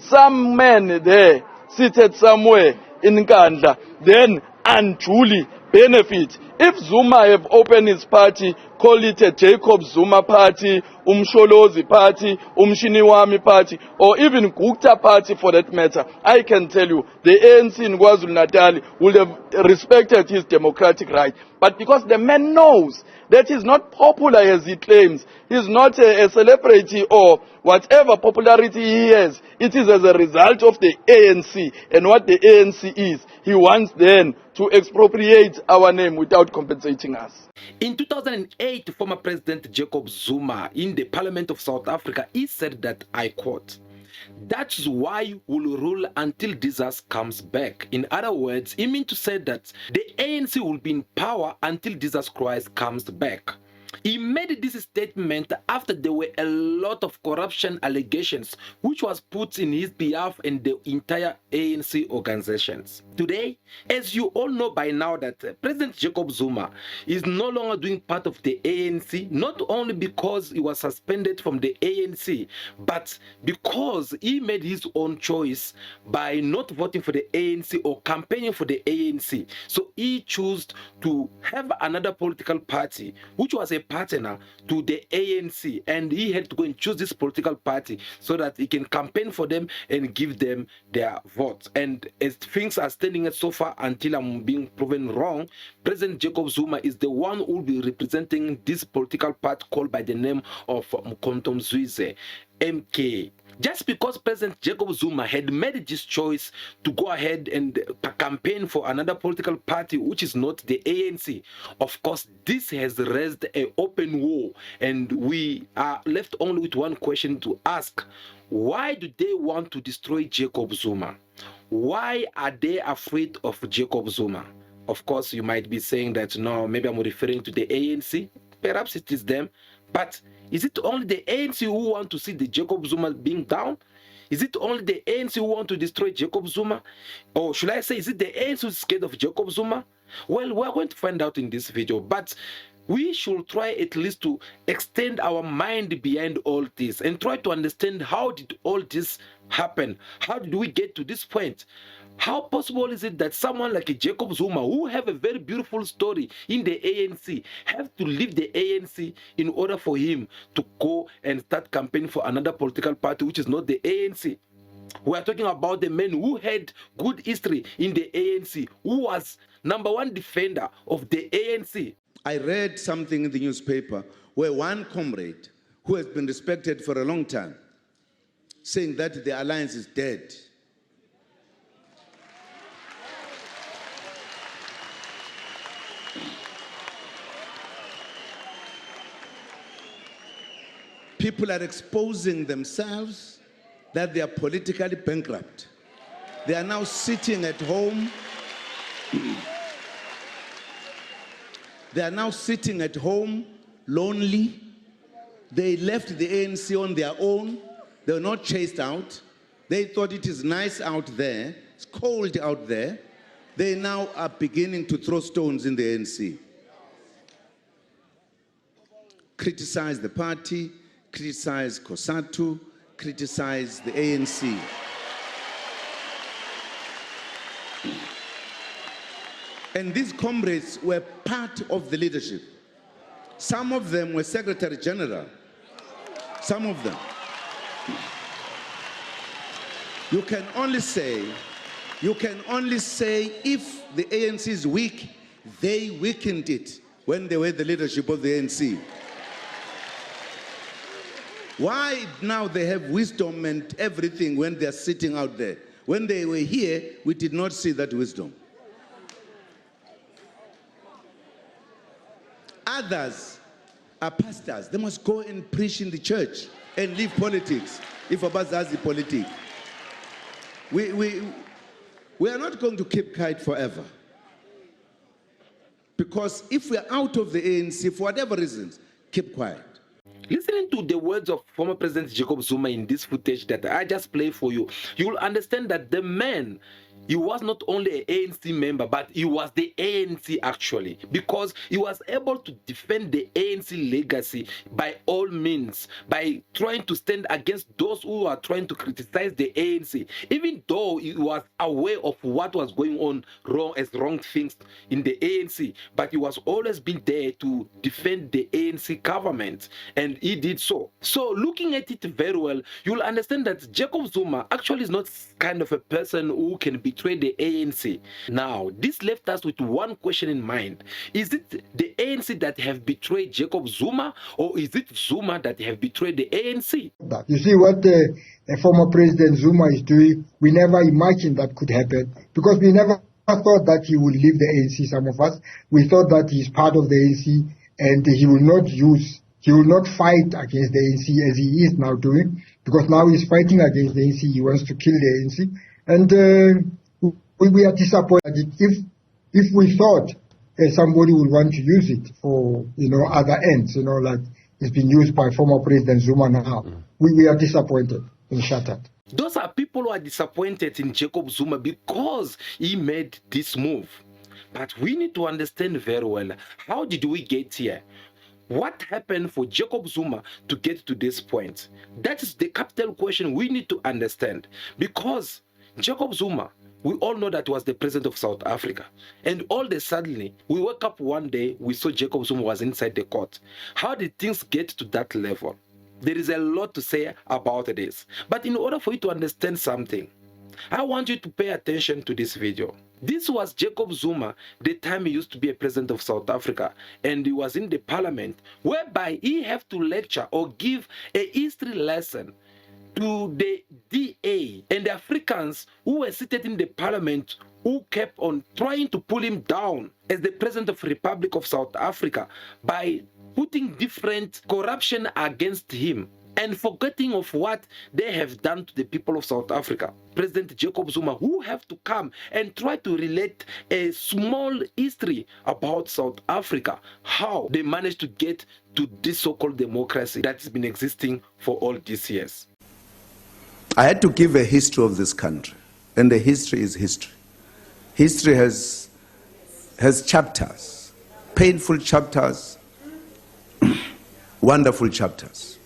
some man there seated somewhere in Nkandla then unduly benefit. If Zuma have opened his party, call it a Jacob Zuma party, Umsholozi party, Umshiniwami party, or even Gupta party for that matter, I can tell you the ANC in KwaZulu-Natal would have respected his democratic right. But because the man knows that he's not popular as he claims, he's not a celebrity or whatever popularity he has, it is as a result of the ANC and what the ANC is. He wants then to expropriate our name without compensating us. In 2008, former President Jacob Zuma in the Parliament of South Africa, he said that, I quote, "That's why we'll rule until Jesus comes back." In other words, he meant to say that the ANC will be in power until Jesus Christ comes back. He made this statement after there were a lot of corruption allegations which was put in his behalf and the entire ANC organizations. Today, as you all know by now, that President Jacob Zuma is no longer doing part of the ANC, not only because he was suspended from the ANC, but because he made his own choice by not voting for the ANC or campaigning for the ANC. So he chose to have another political party which was a partner to the ANC, and he had to go and choose this political party so that he can campaign for them and give them their votes. And as things are standing so far, until I'm being proven wrong, President Jacob Zuma is the one who will be representing this political party called by the name of Mkhonto Mzwide, MK. Just because President Jacob Zuma had made this choice to go ahead and campaign for another political party which is not the ANC, of course this has raised an open war, and we are left only with one question to ask: why do they want to destroy Jacob Zuma? Why are they afraid of Jacob Zuma? Of course, you might be saying that, no, maybe I'm referring to the ANC. Perhaps it is them. But is it only the ANC who want to see the Jacob Zuma being down? Is it only the ANC who want to destroy Jacob Zuma? Or should I say, is it the ANC who's scared of Jacob Zuma? Well, we're going to find out in this video. But we should try at least to extend our mind behind all this and try to understand, how did all this happen? How did we get to this point? How possible is it that someone like a Jacob Zuma, who have a very beautiful story in the ANC, have to leave the ANC in order for him to go and start campaigning for another political party which is not the ANC? We are talking about the man who had good history in the ANC, who was #1 defender of the ANC. I read something in the newspaper where one comrade who has been respected for a long time saying that the alliance is dead. People are exposing themselves that they are politically bankrupt. They are now sitting at home. They are now sitting at home, lonely. They left the ANC on their own. They were not chased out. They thought it is nice out there. It's cold out there. They now are beginning to throw stones in the ANC. Criticize the party, criticize COSATU, criticize the ANC. And these comrades were part of the leadership. Some of them were Secretary General. Some of them. You can only say if the ANC is weak, they weakened it when they were the leadership of the ANC. Why now they have wisdom and everything when they are sitting out there? When they were here, we did not see that wisdom. Others are pastors. They must go and preach in the church and leave politics. If abazazi politics. We are not going to keep quiet forever. Because if we are out of the ANC, for whatever reasons, keep quiet. Listening to the words of former President Jacob Zuma in this footage that I just played for you, you will understand that the man he was not only an ANC member, but he was the ANC actually, because he was able to defend the ANC legacy by all means, by trying to stand against those who are trying to criticize the ANC, even though he was aware of what was going on wrong things in the ANC, but he was always been there to defend the ANC government, and he did so. So looking at it very well, you'll understand that Jacob Zuma actually is not kind of a person who can betray the ANC. Now, this left us with one question in mind. Is it the ANC that have betrayed Jacob Zuma, or is it Zuma that have betrayed the ANC? You see what the former President Zuma is doing, we never imagined that could happen, because we never thought that he would leave the ANC, some of us. We thought that he's part of the ANC and he will not fight against the ANC as he is now doing, because now he's fighting against the ANC. He wants to kill the ANC. And we are disappointed if we thought somebody would want to use it for, other ends, like it's been used by former President Zuma now. We are disappointed and shattered. Those are people who are disappointed in Jacob Zuma because he made this move. But we need to understand very well, how did we get here? What happened for Jacob Zuma to get to this point? That is the capital question we need to understand. Because Jacob Zuma, we all know that was the president of South Africa. And all of a sudden, we woke up one day, we saw Jacob Zuma was inside the court. How did things get to that level? There is a lot to say about this. But in order for you to understand something, I want you to pay attention to this video. This was Jacob Zuma, the time he used to be a president of South Africa, and he was in the parliament, whereby he have to lecture or give a history lesson to the DA and the Africans who were seated in the parliament, who kept on trying to pull him down as the president of the Republic of South Africa by putting different corruption against him and forgetting of what they have done to the people of South Africa. President Jacob Zuma, who have to come and try to relate a small history about South Africa, how they managed to get to this so-called democracy that's been existing for all these years. I had to give a history of this country, and the history is history. History has chapters, painful chapters, wonderful chapters.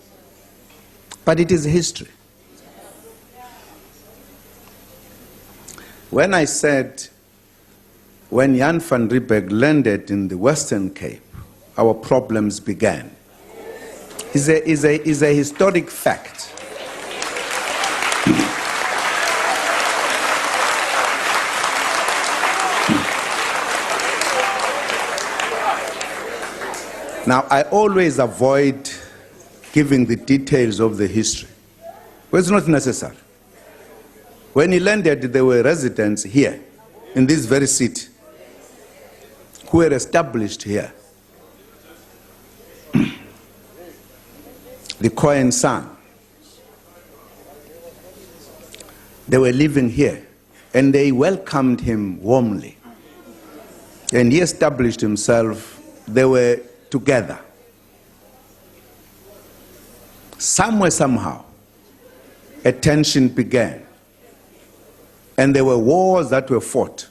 But it is history. When I said, when Jan van Riebeeck landed in the Western Cape, our problems began, is a historic fact. Now, I always avoid giving the details of the history, but it's not necessary. When he landed, there were residents here, in this very city, who were established here. The Cohen son. They were living here, and they welcomed him warmly. And he established himself. They were together. Somewhere, somehow, a tension began. And there were wars that were fought.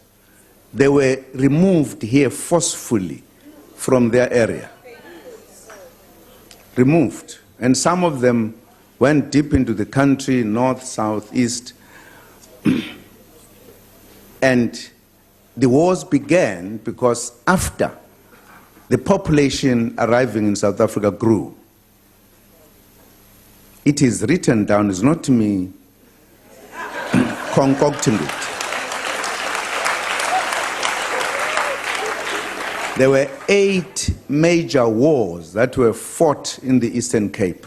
They were removed here forcefully from their area. Removed. And some of them went deep into the country, north, south, east. And the wars began because after the population arriving in South Africa grew. It is written down, it's not me concocting it. There were 8 major wars that were fought in the Eastern Cape.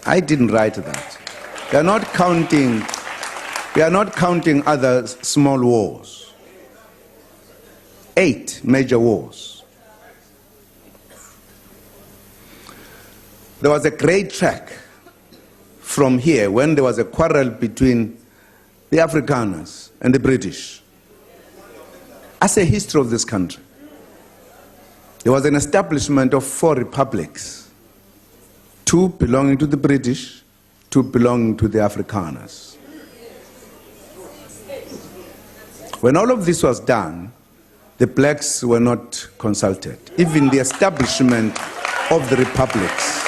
I didn't write that. We are not counting other small wars. 8 major wars. There was a great track from here when there was a quarrel between the Afrikaners and the British. As a history of this country, there was an establishment of 4 republics, 2 belonging to the British, 2 belonging to the Afrikaners. When all of this was done, the blacks were not consulted, even the establishment of the republics.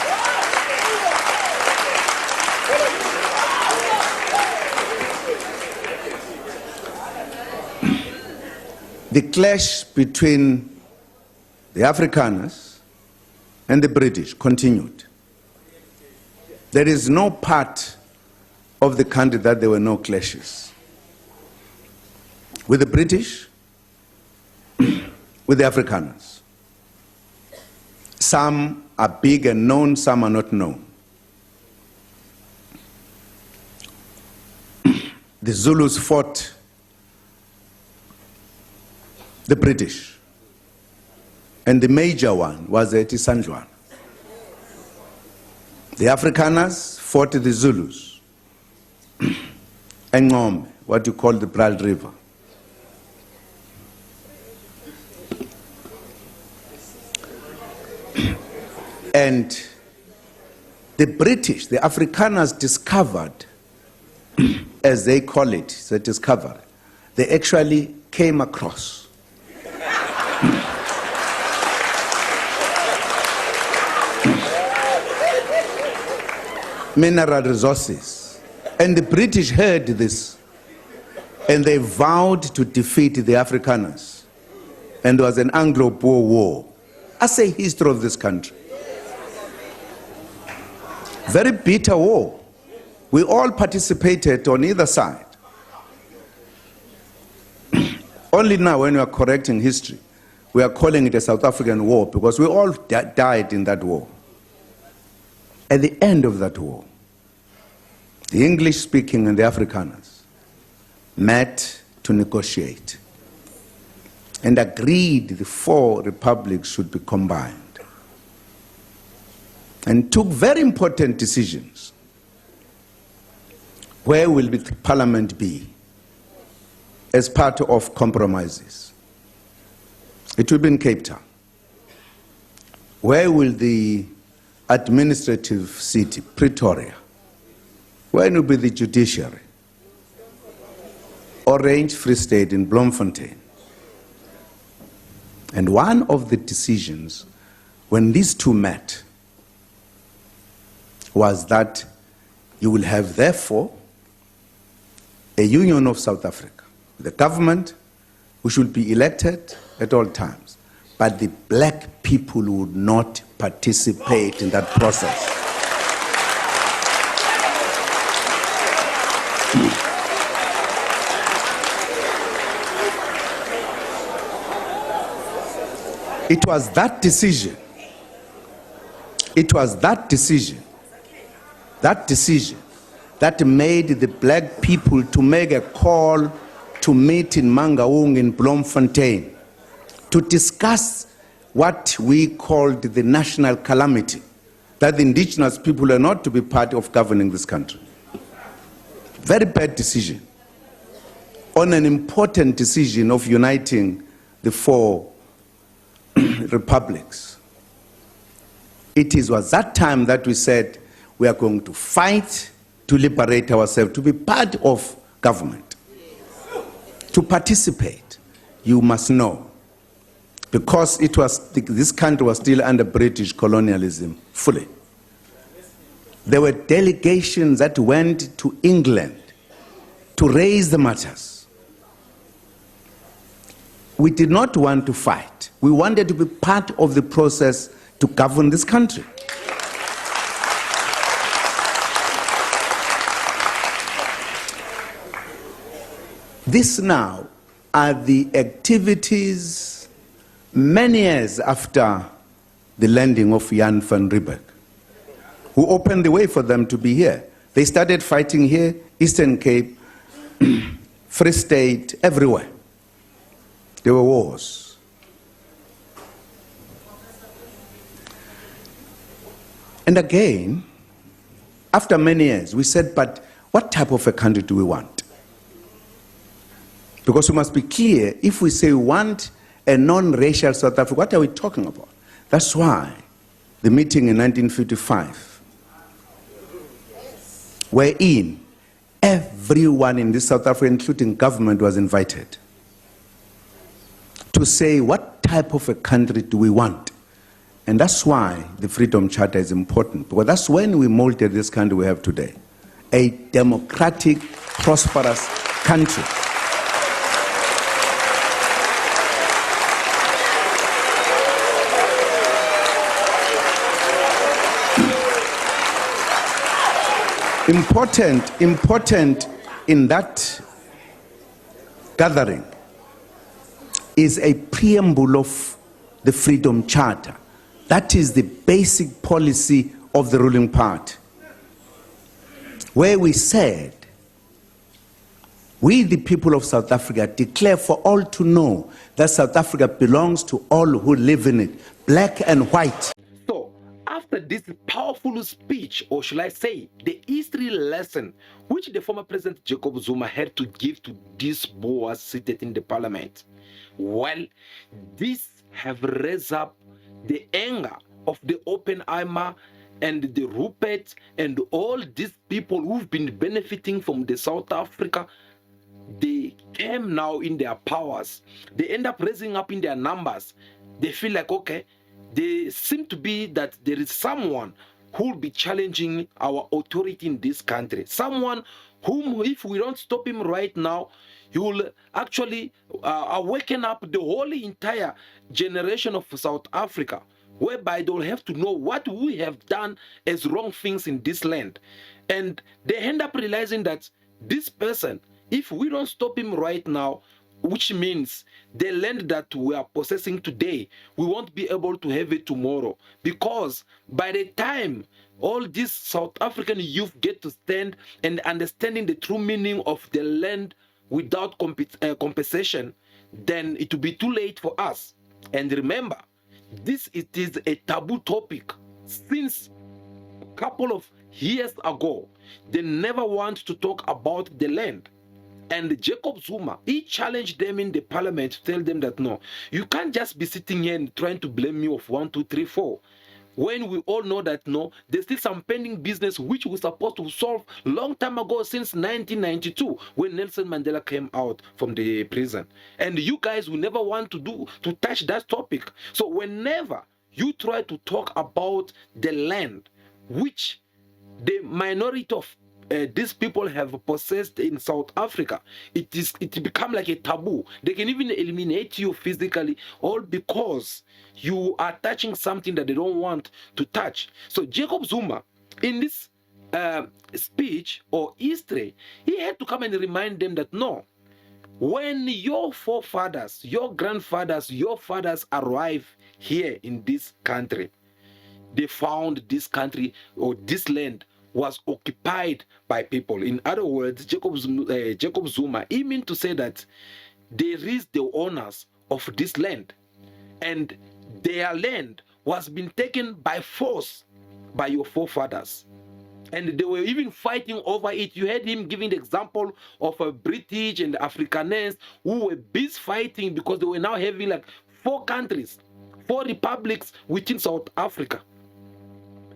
The clash between the Afrikaners and the British continued. There is no part of the country that there were no clashes. With the British, with the Afrikaners. Some are big and known, some are not known. The Zulus fought the British, and the major one was at Isandlwana. The Afrikaners fought the Zulus, and Ngombe, what you call the Brald River. And the British, the Afrikaners discovered, as they call it, the discovery, they actually came across mineral resources. And the British heard this, and they vowed to defeat the Afrikaners. And there was an Anglo-Boer war. I say history of this country. Very bitter war. We all participated on either side. Only now, when we are correcting history, we are calling it a South African war because we all died in that war. At the end of that war, the English-speaking and the Afrikaners met to negotiate and agreed the four republics should be combined, and took very important decisions. Where will the parliament be as part of compromises? It will be in Cape Town. Where will the administrative city, Pretoria? Where will be the judiciary? Orange Free State in Bloemfontein. And one of the decisions, when these two met, was that you will have, therefore, a union of South Africa. The government, who should be elected at all times, but the black people would not participate in that process. It was that decision, that made the black people to make a call to meet in Mangaung in Bloemfontein to discuss what we called the national calamity, that the indigenous people are not to be part of governing this country. Very bad decision on an important decision of uniting the four republics. It was that time that we said we are going to fight to liberate ourselves, to be part of government. To participate, you must know, because it was, this country was still under British colonialism fully. There were delegations that went to England to raise the matters. We did not want to fight. We wanted to be part of the process to govern this country. This now are the activities many years after the landing of Jan van Riebeeck, who opened the way for them to be here. They started fighting here, Eastern Cape, Free State, everywhere. There were wars. And again, after many years, we said, but what type of a country do we want? Because we must be clear, if we say we want a non-racial South Africa, what are we talking about? That's why the meeting in 1955, wherein everyone in this South Africa, including government, was invited. to say what type of a country do we want. And that's why the Freedom Charter is important, because that's when we molded this country we have today. A democratic, prosperous country. Important in that gathering is a preamble of the Freedom Charter. That is the basic policy of the ruling party, where we said, we the people of South Africa declare for all to know that South Africa belongs to all who live in it, black and white. So, after this powerful speech, or should I say, the history lesson which the former President Jacob Zuma had to give to these boys seated in the parliament, well, this have raised up the anger of the Oppenheimer and the Rupert and all these people who've been benefiting from the South Africa. They came now in their powers. They end up raising up in their numbers. They feel like, okay, they seem to be that there is someone who will be challenging our authority in this country. Someone whom, if we don't stop him right now, he will actually awaken up the whole entire generation of South Africa, whereby they will have to know what we have done as wrong things in this land. And they end up realizing that this person, if we don't stop him right now, which means the land that we are possessing today, we won't be able to have it tomorrow. Because by the time all these South African youth get to stand and understanding the true meaning of the land without compensation, then it will be too late for us. And remember, it is a taboo topic. Since a couple of years ago, they never want to talk about the land. And Jacob Zuma, he challenged them in the parliament to tell them that no, you can't just be sitting here and trying to blame me of 1, 2, 3, 4. When we all know that no, there's still some pending business which we're supposed to solve long time ago, since 1992, when Nelson Mandela came out from the prison. And you guys will never want to touch that topic. So whenever you try to talk about the land which the minority of these people have possessed in South Africa, it become like a taboo. They can even eliminate you physically, all because you are touching something that they don't want to touch. So Jacob Zuma, in this speech or history, he had to come and remind them that no, when your forefathers, your grandfathers, your fathers arrived here in this country, they found this country or this land was occupied by people. In other words, Jacob Zuma, he meant to say that there is the owners of this land, and their land was been taken by force by your forefathers. And they were even fighting over it. You heard him giving the example of a British and Afrikaners who were busy fighting because they were now having like 4 countries, 4 republics within South Africa.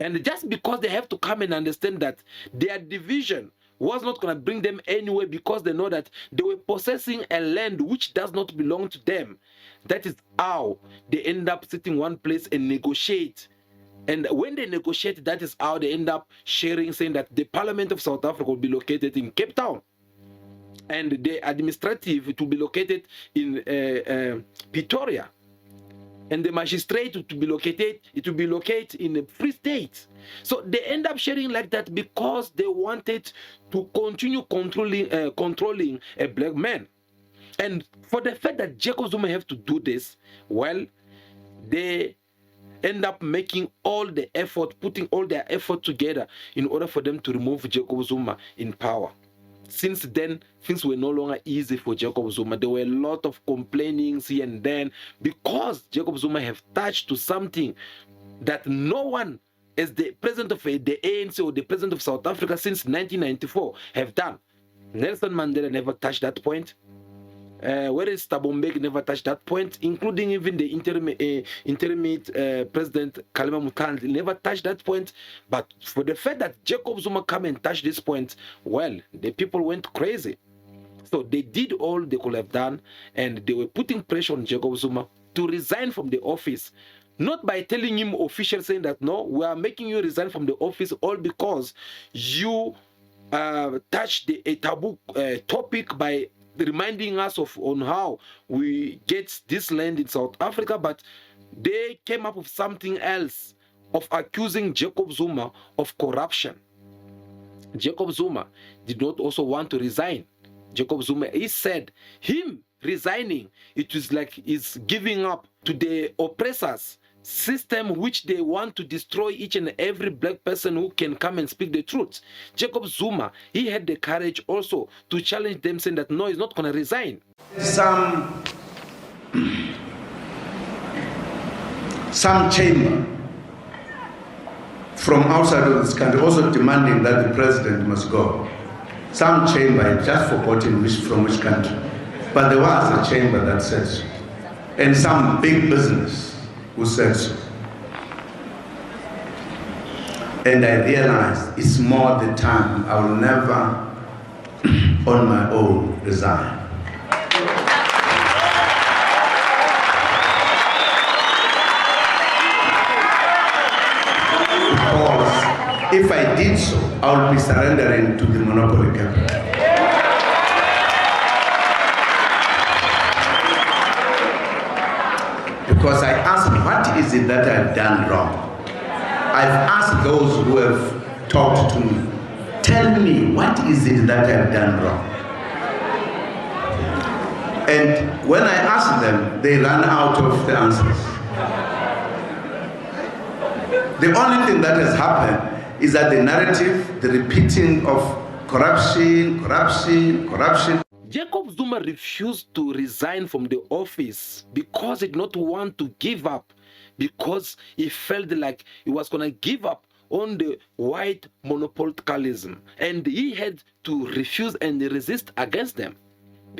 And just because they have to come and understand that their division was not going to bring them anywhere, because they know that they were possessing a land which does not belong to them. That is how they end up sitting one place and negotiate. And when they negotiate, that is how they end up sharing, saying that the Parliament of South Africa will be located in Cape Town, and the administrative to be located in Pretoria, and the magistrate to be located, it will be located in the Free State. So they end up sharing like that because they wanted to continue controlling a black man. And for the fact that Jacob Zuma have to do this, well, they end up making all the effort, putting all their effort together in order for them to remove Jacob Zuma in power. Since then, things were no longer easy for Jacob Zuma. There were a lot of complainings here and then, because Jacob Zuma have touched to something that no one, as the president of the ANC or the president of South Africa since 1994, have done. Nelson Mandela never touched that point. Whereas Thabo Mbeki never touched that point, including even the interim President Kgalema Motlanthe never touched that point. But for the fact that Jacob Zuma come and touch this point, well, the people went crazy. So they did all they could have done, and they were putting pressure on Jacob Zuma to resign from the office, not by telling him officially saying that, no, we are making you resign from the office all because you touched a taboo topic by reminding us of on how we get this land in South Africa, but they came up with something else of accusing Jacob Zuma of corruption. Jacob Zuma did not also want to resign. Jacob Zuma, he said him resigning, it was like he's giving up to the oppressors system which they want to destroy each and every black person who can come and speak the truth. Jacob Zuma, he had the courage also to challenge them, saying that no, he's not going to resign. Some chamber from outside of this country also demanding that the president must go. Some chamber, I just forgotten from which country, but there was a chamber that said so. And some big business who said so. And I realized it's more the time I will never on my own resign. If I did so, I would be surrendering to the monopoly capital. Because I asked, what is it that I've done wrong? I've asked those who have talked to me, tell me, what is it that I've done wrong? And when I ask them, they run out of the answers. The only thing that has happened is that the narrative, the repeating of corruption. Jacob Zuma refused to resign from the office because he did not want to give up, because he felt like he was going to give up on the white monopolicalism, and he had to refuse and resist against them.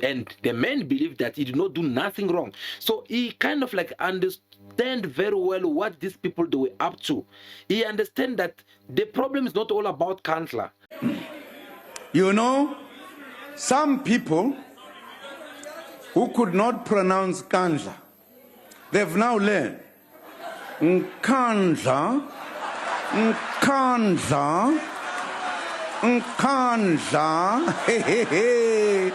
And the man believed that he did not do nothing wrong. So he kind of like understand very well what these people they were up to. He understand that the problem is not all about Kantla. You know, some people who could not pronounce Kantla, they've now learned Nkandla, Nkandla, Nkandla, hey, hey, hey.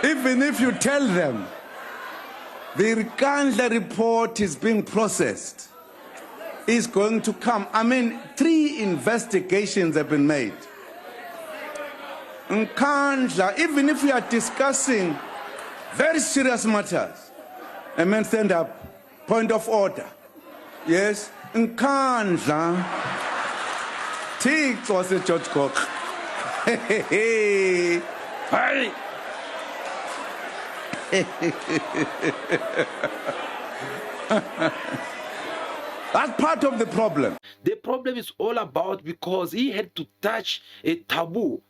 Even if you tell them the Nkandla report is being processed, is going to come. I mean, 3 investigations have been made. Nkandla, even if we are discussing very serious matters, I mean, stand up, point of order. Yes, Nkandla, Tick was a George Cook. Hey. That's part of the problem. The problem is all about because he had to touch a taboo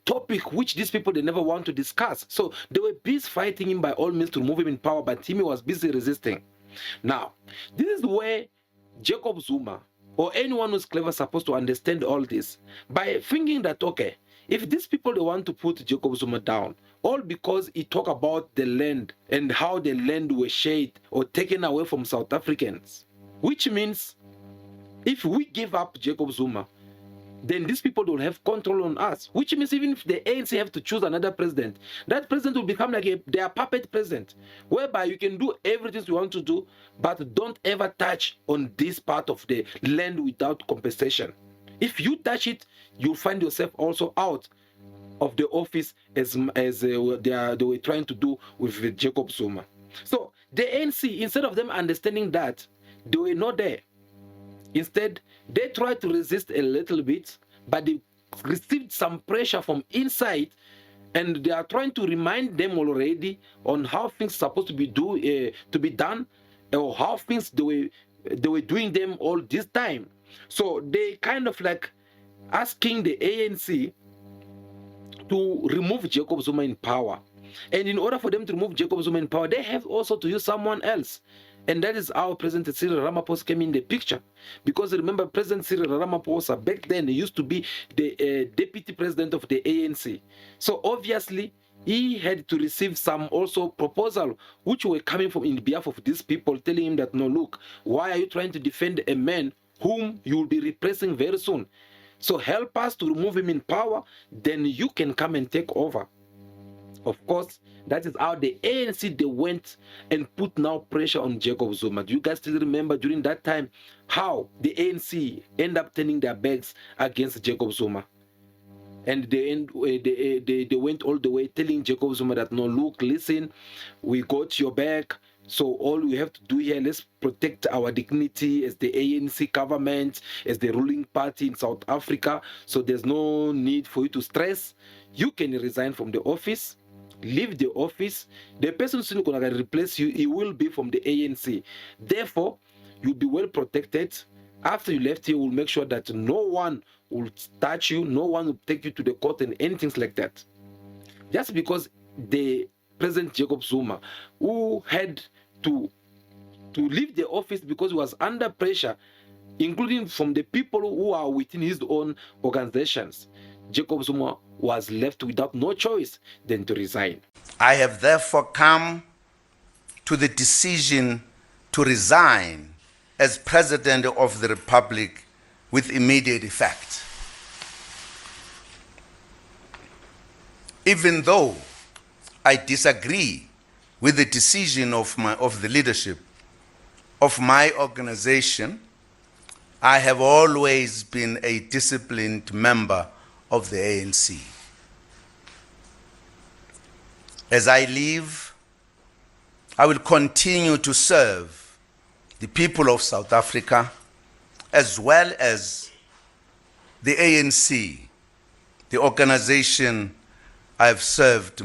topic which these people they never want to discuss. So they were busy fighting him by all means to remove him in power, but Timmy was busy resisting. Now, this is where Jacob Zuma or anyone who's clever is supposed to understand all this by thinking that, okay, if these people they want to put Jacob Zuma down, all because he talk about the land and how the land was shared or taken away from South Africans, which means if we give up Jacob Zuma, then these people don't have control on us, which means even if the ANC have to choose another president, that president will become like their puppet president, whereby you can do everything you want to do, but don't ever touch on this part of the land without compensation. If you touch it, you'll find yourself also out of the office as they were trying to do with Jacob Zuma. So the ANC, instead of them understanding that, they were not there. Instead, they tried to resist a little bit, but they received some pressure from inside, and they are trying to remind them already on how things are supposed to be done, or how things they were doing them all this time. So they kind of like asking the ANC to remove Jacob Zuma in power. And in order for them to remove Jacob Zuma in power, they have also to use someone else. And that is how President Cyril Ramaphosa came in the picture. Because remember, President Cyril Ramaphosa back then used to be the deputy president of the ANC. So obviously, he had to receive some also proposal which were coming from in behalf of these people, telling him that, no, look, why are you trying to defend a man whom you will be replacing very soon? So help us to remove him in power, then you can come and take over. Of course, that is how the ANC, they went and put now pressure on Jacob Zuma. Do you guys still remember during that time how the ANC end up turning their backs against Jacob Zuma? And they went all the way telling Jacob Zuma that, no, look, listen, we got your back. So all we have to do here, let's protect our dignity as the ANC government, as the ruling party in South Africa. So there's no need for you to stress. You can resign from the office, leave the office. The person who's going to replace you, he will be from the ANC. Therefore, you'll be well protected. After you left here, we'll make sure that no one will touch you, no one will take you to the court and anything like that. Just because the President Jacob Zuma, who had to leave the office because he was under pressure, including from the people who are within his own organizations, Jacob Zuma was left without no choice than to resign. I have therefore come to the decision to resign as President of the Republic with immediate effect. Even though I disagree with the decision of the leadership of my organization, I have always been a disciplined member of the ANC. As I leave, I will continue to serve the people of South Africa as well as the ANC, the organization I have served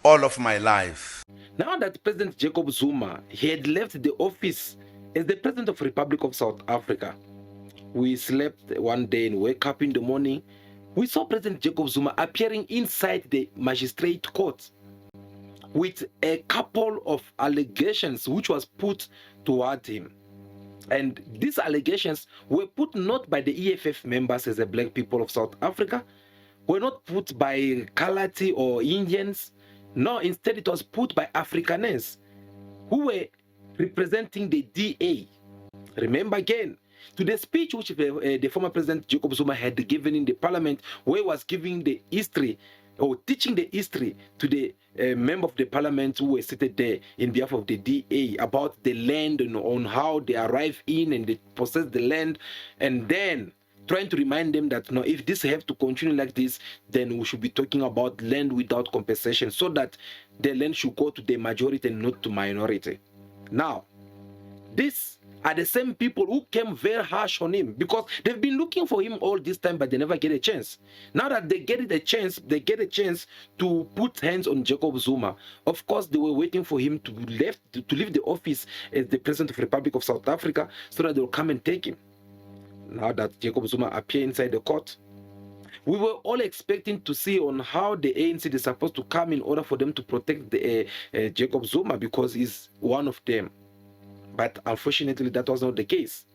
all of my life. Now that President Jacob Zuma, he had left the office as the President of the Republic of South Africa, we slept one day and wake up in the morning, we saw President Jacob Zuma appearing inside the magistrate court with a couple of allegations which was put toward him. And these allegations were put not by the EFF members as the black people of South Africa, were not put by Kalati or Indians. No, instead it was put by Afrikaners who were representing the DA. Remember again, to the speech which the former President Jacob Zuma had given in the parliament, where he was giving the history or teaching the history to the member of the parliament who were seated there in behalf of the DA about the land and on how they arrive in and they possess the land, and then trying to remind them that, no, if this have to continue like this, then we should be talking about land without compensation, so that the land should go to the majority and not to minority. Now, these are the same people who came very harsh on him, because they've been looking for him all this time, but they never get a chance. Now that they get a chance, to put hands on Jacob Zuma. Of course, they were waiting for him to leave the office as the President of the Republic of South Africa, so that they will come and take him. Now that Jacob Zuma appeared inside the court, we were all expecting to see on how the ANC is supposed to come in order for them to protect the Jacob Zuma, because he's one of them. But unfortunately, that was not the case.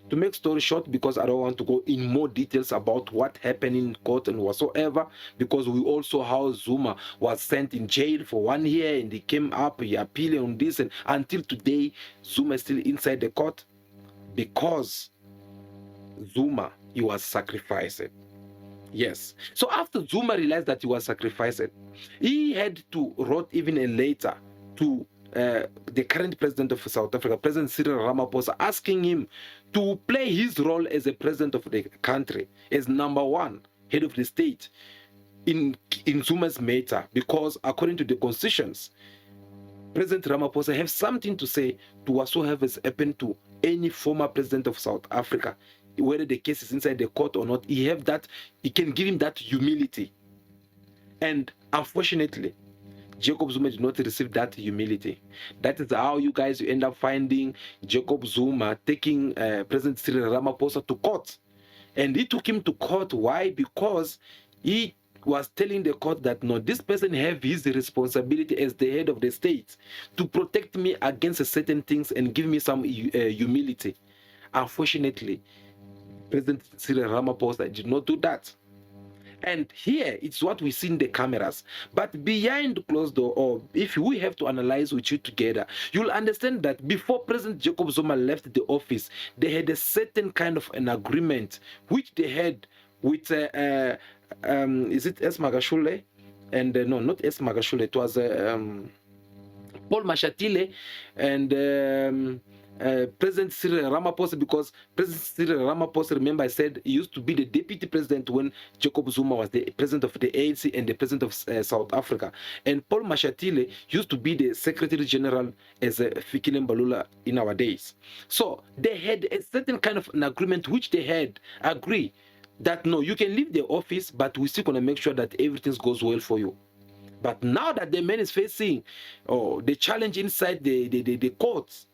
To make story short, because I don't want to go in more details about what happened in court and whatsoever, because we also how Zuma was sent in jail for 1 year and he came up, he appealed on this, and until today, Zuma is still inside the court, because Zuma, he was sacrificed. Yes. So after Zuma realized that he was sacrificed, he had to write even a letter to the current president of South Africa, President Cyril Ramaphosa, asking him to play his role as a president of the country, as number one head of the state in Zuma's matter, because according to the constitutions, President Ramaphosa has something to say to whatsoever has happened to any former president of South Africa, whether the case is inside the court or not. He can give him that humility. And unfortunately, Jacob Zuma did not receive that humility. That is how you guys end up finding Jacob Zuma taking President Cyril Ramaphosa to court. And he took him to court. Why? Because he was telling the court that no, this person have his responsibility as the head of the state to protect me against certain things and give me some humility. Unfortunately, President Cyril Ramaphosa did not do that. And here, it's what we see in the cameras. But behind closed door, or if we have to analyze with you together, you'll understand that before President Jacob Zuma left the office, they had a certain kind of an agreement which they had with, is it S. Magashule? And no, not S. Magashule, it was Paul Mashatile and President Cyril Ramaphosa, because President Cyril Ramaphosa, remember I said he used to be the deputy president when Jacob Zuma was the president of the ANC and the president of South Africa. And Paul Mashatile used to be the secretary general as Fikile Mbalula in our days. So they had a certain kind of an agreement which they had agreed that no, you can leave the office, but we're still going to make sure that everything goes well for you. But now that the man is facing the challenge inside the courts,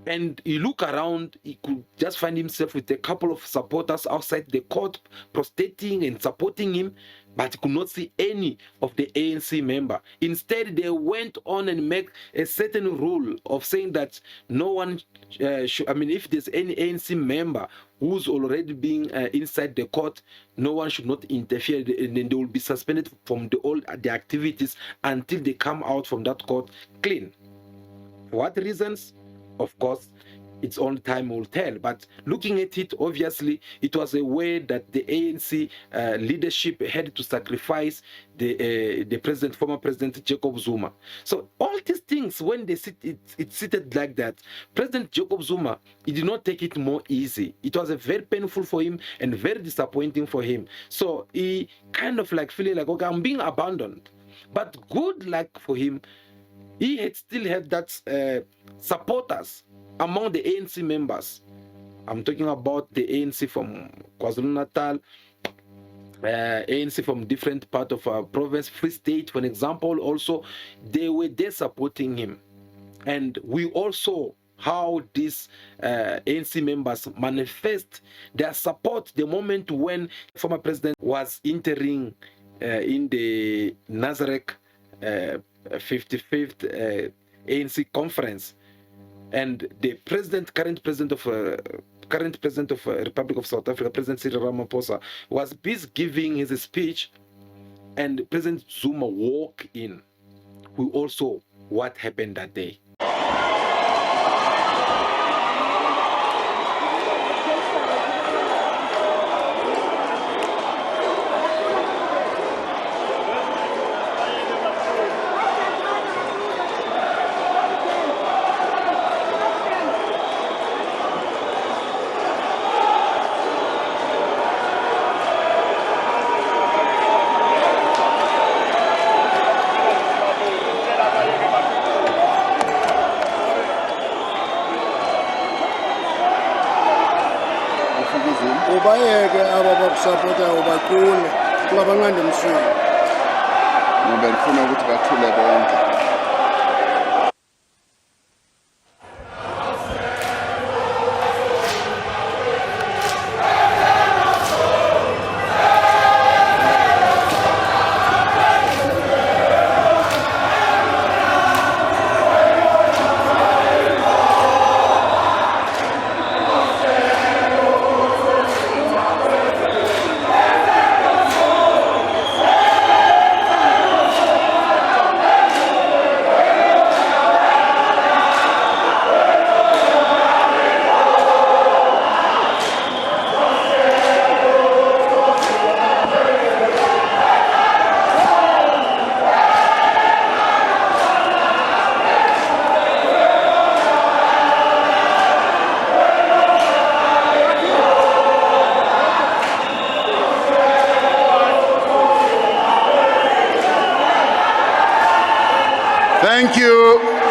and he look around, he could just find himself with a couple of supporters outside the court protesting and supporting him, but he could not see any of the ANC member. Instead, they went on and make a certain rule of saying that no one should, if there's any ANC member who's already being inside the court, no one should not interfere, and then they will be suspended from all the activities until they come out from that court clean. For what reasons? Of course, its own time will tell. But looking at it, obviously, it was a way that the ANC leadership had to sacrifice the president, former president Jacob Zuma. So all these things, when they it's seated like that, President Jacob Zuma, he did not take it more easy. It was a very painful for him and very disappointing for him. So he kind of like feeling like, okay, I'm being abandoned. But good luck for him. He had still had that supporters among the ANC members. I'm talking about the ANC from KwaZulu-Natal, ANC from different part of our province, Free State, for example. Also, they were there supporting him. And we also how these ANC members manifest their support the moment when former president was entering in the Nazareth 55th ANC conference, and the current president of Republic of South Africa, President Cyril Ramaphosa, was busy giving his speech, and President Zuma walked in. We also what happened that day. Ubayeke ababakusapota ubacule kuba banqande emsweni ngoba ngifuna ukuthi bathule bonke.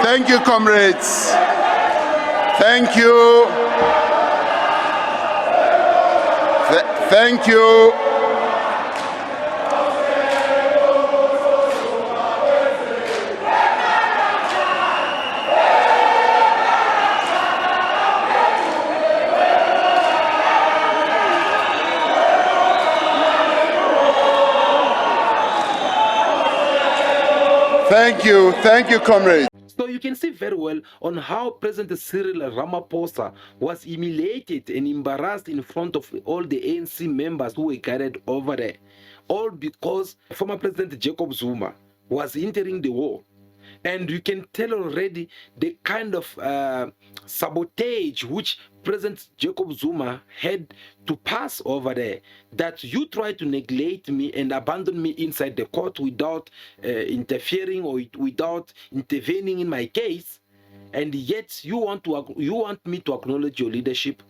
Thank you, comrades. Thank you. Thank you. Thank you, comrades. So you can see very well on how President Cyril Ramaphosa was humiliated and embarrassed in front of all the ANC members who were gathered over there. All because former President Jacob Zuma was entering the war. And you can tell already the kind of sabotage which President Jacob Zuma had to pass over there, that you try to neglect me and abandon me inside the court without interfering or without intervening in my case, and yet you want me to acknowledge your leadership.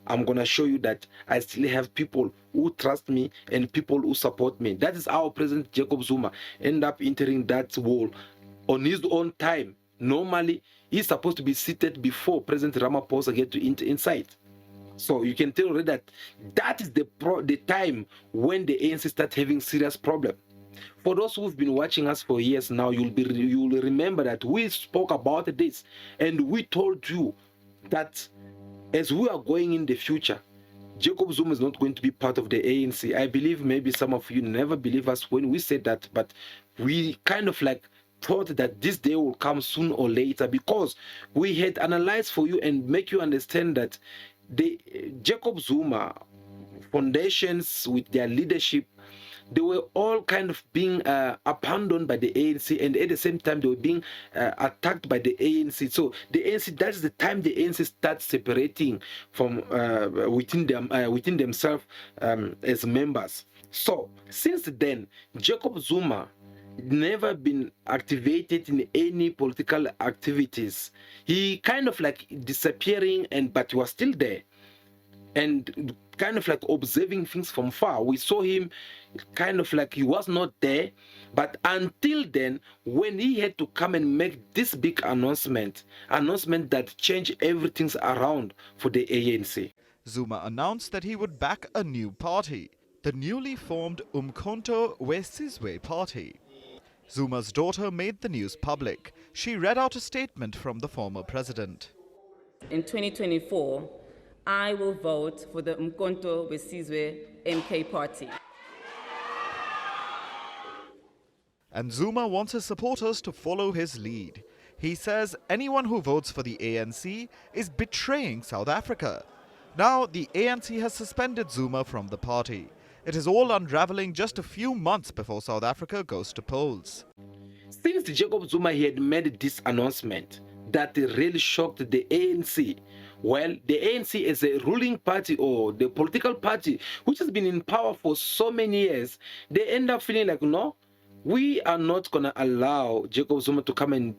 I'm gonna show you that I still have people who trust me and people who support me. That is how President Jacob Zuma ended up entering that wall on his own time. Normally, he's supposed to be seated before President Ramaphosa get to enter inside. So you can tell already that is the time when the ANC start having serious problem. For those who've been watching us for years now, you will remember that we spoke about this and we told you that as we are going in the future, Jacob Zuma is not going to be part of the ANC. I believe maybe some of you never believe us when we said that, but we kind of like thought that this day will come soon or later, because we had analyzed for you and make you understand that the Jacob Zuma foundations with their leadership, they were all kind of being abandoned by the ANC, and at the same time they were being attacked by the ANC. So the ANC, that's the time the ANC starts separating from within themselves as members. So since then, Jacob Zuma never been activated in any political activities. He kind of like disappearing, but he was still there and kind of like observing things from far. We saw him kind of like he was not there, but until then, when he had to come and make this big announcement that changed everything around for the ANC. Zuma announced that he would back a new party, the newly formed Umkhonto weSizwe party. Zuma's daughter made the news public. She read out a statement from the former president. In 2024, I will vote for the Umkhonto weSizwe MK party. And Zuma wants his supporters to follow his lead. He says anyone who votes for the ANC is betraying South Africa. Now, the ANC has suspended Zuma from the party. It is all unraveling just a few months before South Africa goes to polls. Since Jacob Zuma had made this announcement that really shocked the ANC, well, the ANC is a ruling party or the political party which has been in power for so many years, they end up feeling like, no, we are not going to allow Jacob Zuma to come and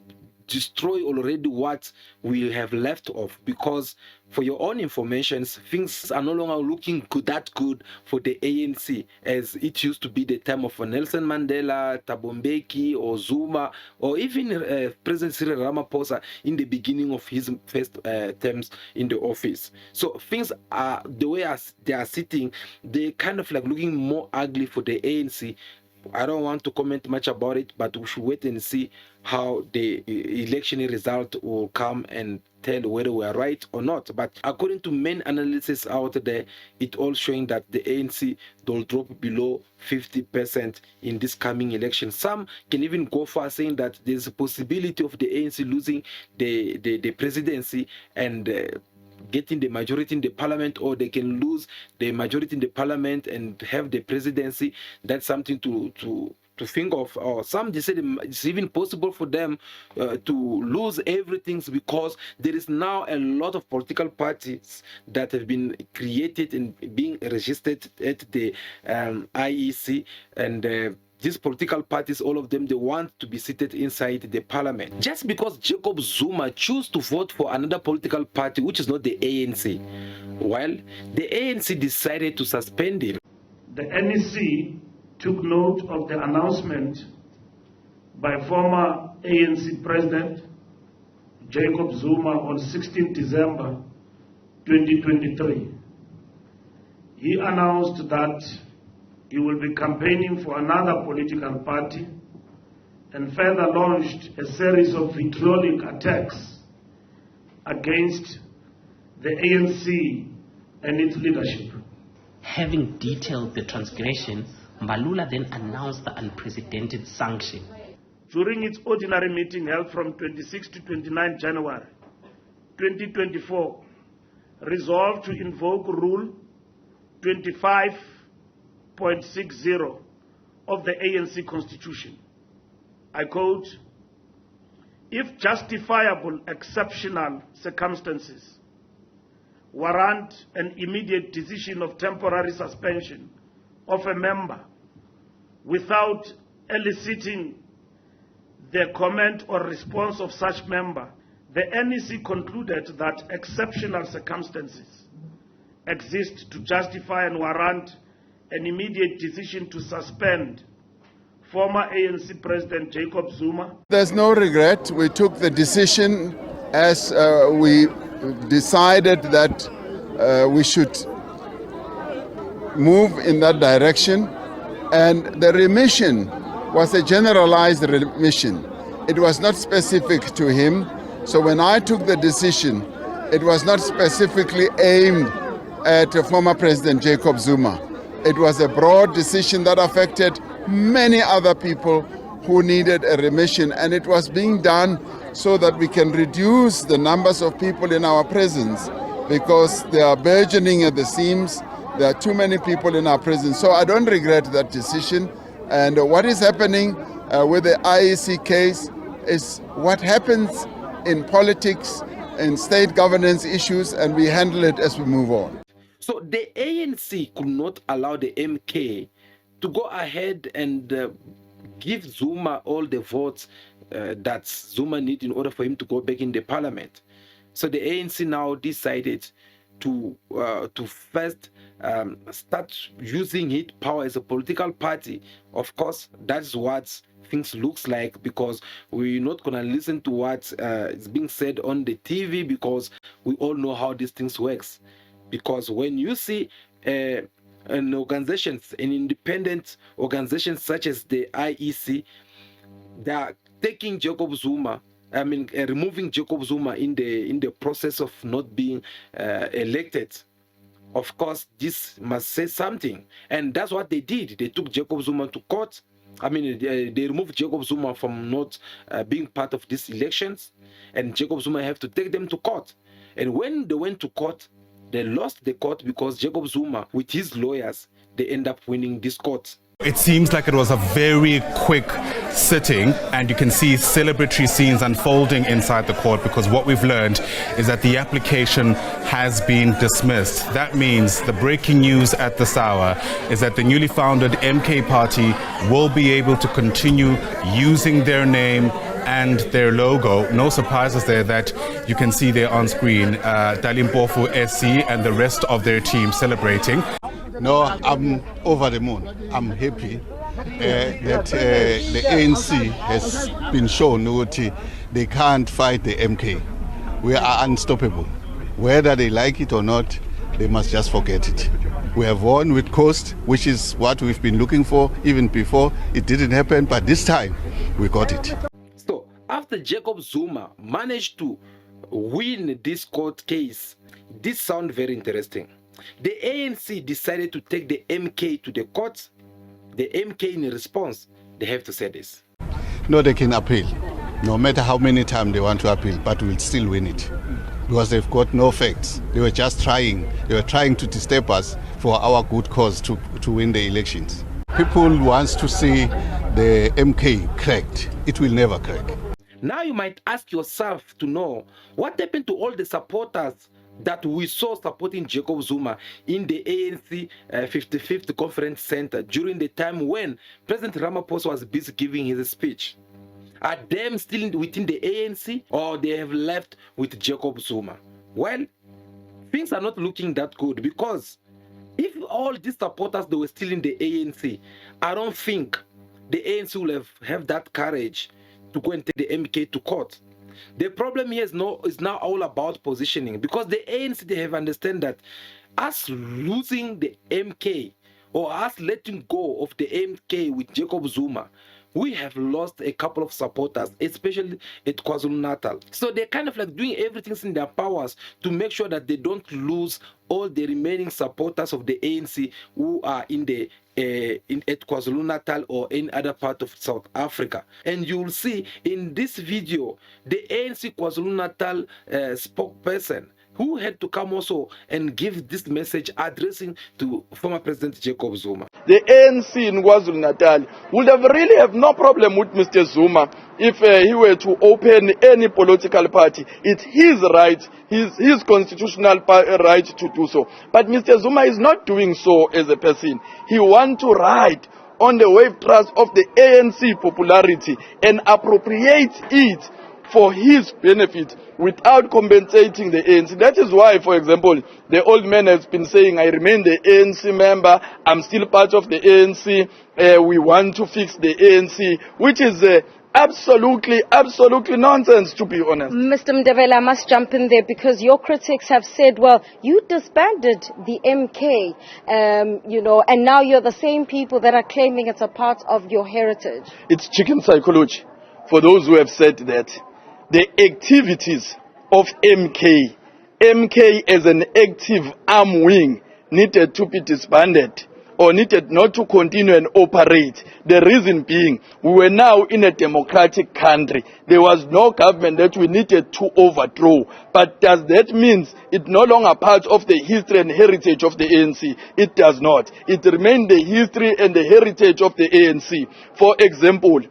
destroy already what we have left of, because for your own information, things are no longer looking that good for the ANC as it used to be the time of Nelson Mandela, Thabo Mbeki, or Zuma, or even President Cyril Ramaphosa in the beginning of his first terms in the office. So things are the way they are sitting, they kind of like looking more ugly for the ANC. I don't want to comment much about it, but we should wait and see how the election result will come and tell whether we are right or not. But according to main analysis out there, it all showing that the ANC will drop below 50% in this coming election. Some can even go far saying that there's a possibility of the ANC losing the presidency and getting the majority in the parliament, or they can lose the majority in the parliament and have the presidency. That's something to think of. Or some they say it's even possible for them to lose everything, because there is now a lot of political parties that have been created and being registered at the IEC, and these political parties, all of them, they want to be seated inside the parliament. Just because Jacob Zuma chose to vote for another political party, which is not the ANC, well, the ANC decided to suspend him. The NEC took note of the announcement by former ANC President Jacob Zuma on 16 December 2023. He announced that he will be campaigning for another political party, and further launched a series of vitriolic attacks against the ANC and its leadership. Having detailed the transgression, Mbalula then announced the unprecedented sanction. during its ordinary meeting held from 26 to 29 January 2024, resolved to invoke Rule 25.60 of the ANC Constitution. I quote, "If justifiable exceptional circumstances warrant an immediate decision of temporary suspension of a member without eliciting the comment or response of such member, the NEC concluded that exceptional circumstances exist to justify and warrant an immediate decision to suspend former ANC President Jacob Zuma." There's no regret. We took the decision as we decided that we should move in that direction, and the remission was a generalized remission. It was not specific to him. So when I took the decision, it was not specifically aimed at former President Jacob Zuma. It was a broad decision that affected many other people who needed a remission, and it was being done so that we can reduce the numbers of people in our prisons, because they are burgeoning at the seams. There are too many people in our prisons. So I don't regret that decision. And what is happening with the IEC case is what happens in politics and state governance issues, and we handle it as we move on. So the ANC could not allow the MK to go ahead and give Zuma all the votes that Zuma needs in order for him to go back in the parliament. So the ANC now decided to first start using its power as a political party. Of course, that's what things looks like, because we're not gonna listen to what is being said on the TV, because we all know how these things works. Because when you see an independent organization such as the IEC, they are taking Jacob Zuma, removing Jacob Zuma in the process of not being elected. Of course, this must say something, and that's what they did. They took Jacob Zuma to court. They removed Jacob Zuma from not being part of these elections, and Jacob Zuma have to take them to court. And when they went to court, they lost the court because Jacob Zuma, with his lawyers, they end up winning this court. It seems like it was a very quick sitting, and you can see celebratory scenes unfolding inside the court, because what we've learned is that the application has been dismissed. That means the breaking news at this hour is that the newly founded MK party will be able to continue using their name and their logo. No surprises there that you can see there on screen, Dalimpofu SC and the rest of their team celebrating. No, I'm over the moon. I'm happy that the ANC has been shown that they can't fight the MK. We are unstoppable. Whether they like it or not, they must just forget it. We have won with cost, which is what we've been looking for even before. It didn't happen, but this time we got it. So after Jacob Zuma managed to win this court case, this sounds very interesting. The ANC decided to take the MK to the court. The MK, in response, they have to say this. No, they can appeal, no matter how many times they want to appeal, but we'll still win it, because they've got no facts. They were just trying. They were trying to disturb us for our good cause to win the elections. People want to see the MK cracked. It will never crack. Now you might ask yourself to know what happened to all the supporters that we saw supporting Jacob Zuma in the ANC 55th Conference Center during the time when President Ramaphosa was busy giving his speech. Are them still within the ANC, or they have left with Jacob Zuma? Well, things are not looking that good, because if all these supporters they were still in the ANC, I don't think the ANC will have that courage to go and take the MK to court. The problem here is now all about positioning, because the ANC, they have understand that us losing the MK, or us letting go of the MK with Jacob Zuma, we have lost a couple of supporters, especially at KwaZulu-Natal. So they're kind of like doing everything in their powers to make sure that they don't lose all the remaining supporters of the ANC who are in the at KwaZulu-Natal or any other part of South Africa. And you will see in this video the ANC KwaZulu-Natal spokesperson who had to come also and give this message addressing to former President Jacob Zuma. The ANC in KwaZulu-Natal would really have no problem with Mr. Zuma if he were to open any political party. It's his right, his constitutional right to do so. But Mr. Zuma is not doing so as a person. He wants to ride on the wave thrust of the ANC popularity and appropriate it for his benefit without compensating the ANC. That is why, for example, the old man has been saying, I remain the ANC member, I'm still part of the ANC, we want to fix the ANC, which is absolutely nonsense, to be honest. Mr. Ndebele, I must jump in there because your critics have said, well, you disbanded the MK, and now you're the same people that are claiming it's a part of your heritage. It's chicken psychology for those who have said that. The activities of MK as an active arm wing needed to be disbanded or needed not to continue and operate. The reason being, we were now in a democratic country. There was no government that we needed to overthrow. But does that mean it's no longer part of the history and heritage of the ANC? It does not. It remains the history and the heritage of the ANC. For example,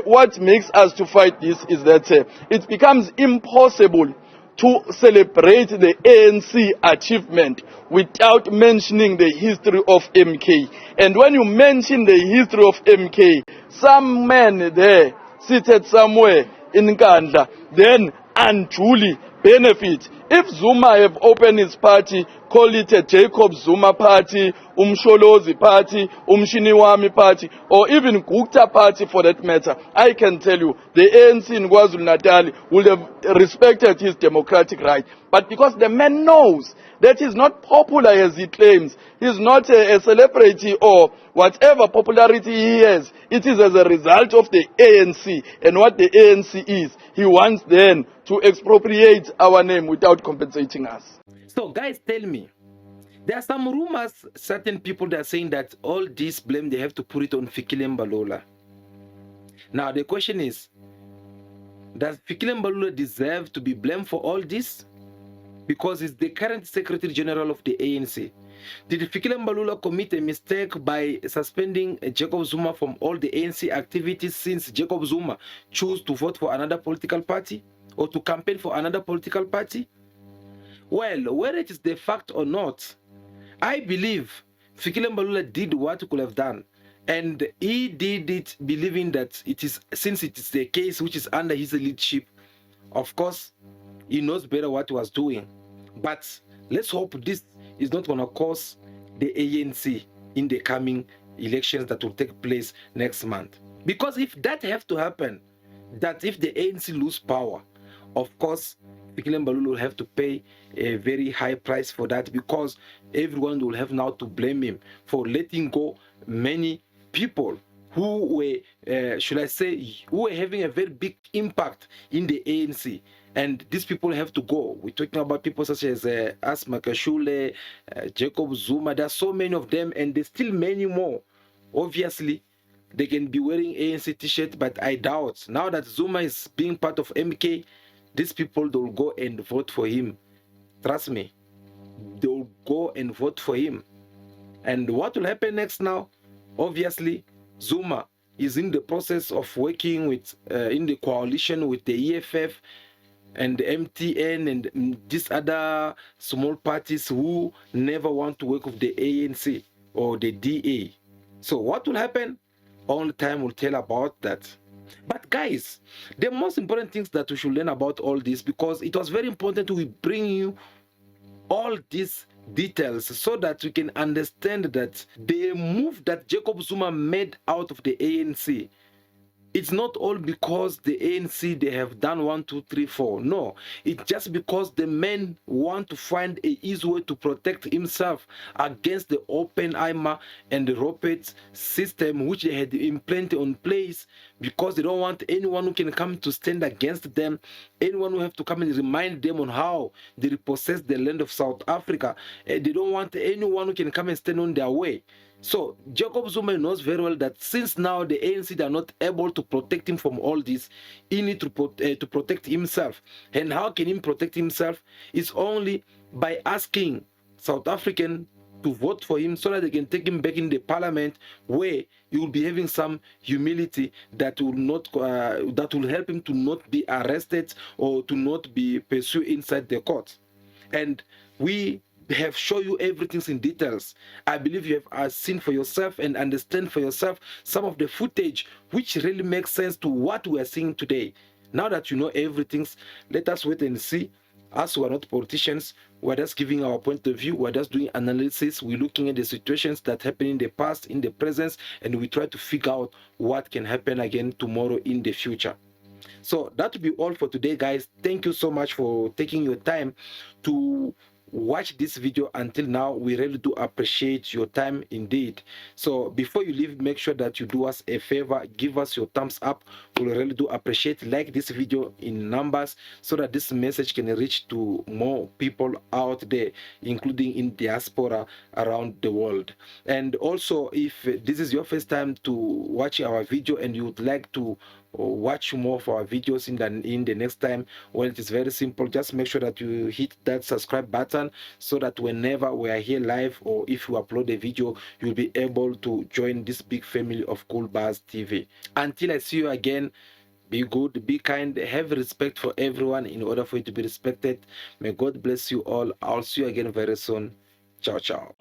what makes us to fight this is that it becomes impossible to celebrate the ANC achievement without mentioning the history of MK. And when you mention the history of MK, some man there seated somewhere in Nkandla then unduly benefit. If Zuma have opened his party, call it a Jacob Zuma party, Umsholozi party, Umshiniwami party, or even Gupta party for that matter, I can tell you, the ANC in KwaZulu-Natal would have respected his democratic right. But because the man knows that he's not popular as he claims, he's not a celebrity or whatever popularity he has, it is as a result of the ANC and what the ANC is. He wants then to expropriate our name without compensating us. So guys, tell me, there are some rumors, certain people that are saying that all this blame, they have to put it on Fikile Mbalula. Now the question is, does Fikile Mbalula deserve to be blamed for all this? Because he's the current Secretary General of the ANC. Did Fikile Mbalula commit a mistake by suspending Jacob Zuma from all the ANC activities since Jacob Zuma chose to vote for another political party or to campaign for another political party? Well, whether it is the fact or not, I believe Fikile Mbalula did what he could have done. And he did it believing that it is, since it is the case which is under his leadership, of course, he knows better what he was doing. But let's hope this is not going to cause the ANC in the coming elections that will take place next month. Because if that have to happen, that if the ANC lose power, of course, Fikile Mbalula will have to pay a very high price for that, because everyone will have now to blame him for letting go many people who were, should I say, who were having a very big impact in the ANC. And these people have to go. We're talking about people such as Asma Kashule, Jacob Zuma. There are so many of them, and there's still many more. Obviously, they can be wearing ANC t-shirt, but I doubt. Now that Zuma is being part of MK, these people, they will go and vote for him. Trust me. They will go and vote for him. And what will happen next now? Obviously, Zuma is in the process of working with, in the coalition with the EFF, and the MTN and these other small parties who never want to work with the ANC or the DA. So what will happen? Only time will tell about that. But guys, the most important things that we should learn about all this, because it was very important to bring you all these details so that we can understand that the move that Jacob Zuma made out of the ANC It's not all because the ANC, they have done 1, 2, 3, 4. No, it's just because the men want to find a easy way to protect himself against the open IMA and the rocket system which they had implanted on place, because they don't want anyone who can come to stand against them, anyone who have to come and remind them on how they repossess the land of South Africa. They don't want anyone who can come and stand on their way. So Jacob Zuma knows very well that since now the ANC are not able to protect him from all this, he needs to protect himself. And how can he protect himself? It's only by asking South African to vote for him so that they can take him back in the parliament, where he will be having some humility that will not that will help him to not be arrested or to not be pursued inside the court. And we have shown you everything in details. I believe you have seen for yourself and understand for yourself some of the footage which really makes sense to what we are seeing today. Now that you know everything, let us wait and see. As we are not politicians, we're just giving our point of view, we're just doing analysis, we're looking at the situations that happened in the past, in the present, and we try to figure out what can happen again tomorrow in the future. So that will be all for today, guys. Thank you so much for taking your time to watch this video until now. We really do appreciate your time indeed. So before you leave, make sure that you do us a favor, give us your thumbs up. We really do appreciate. Like this video in numbers so that this message can reach to more people out there, including in diaspora around the world. And also, if this is your first time to watch our video and you would like to watch more of our videos in the next time, well, it is very simple. Just make sure that you hit that subscribe button so that whenever we are here live or if you upload a video, you'll be able to join this big family of Cool Bars TV. Until I see you again, be good, be kind, have respect for everyone in order for you to be respected. May God bless you all. I'll see you again very soon. Ciao, ciao.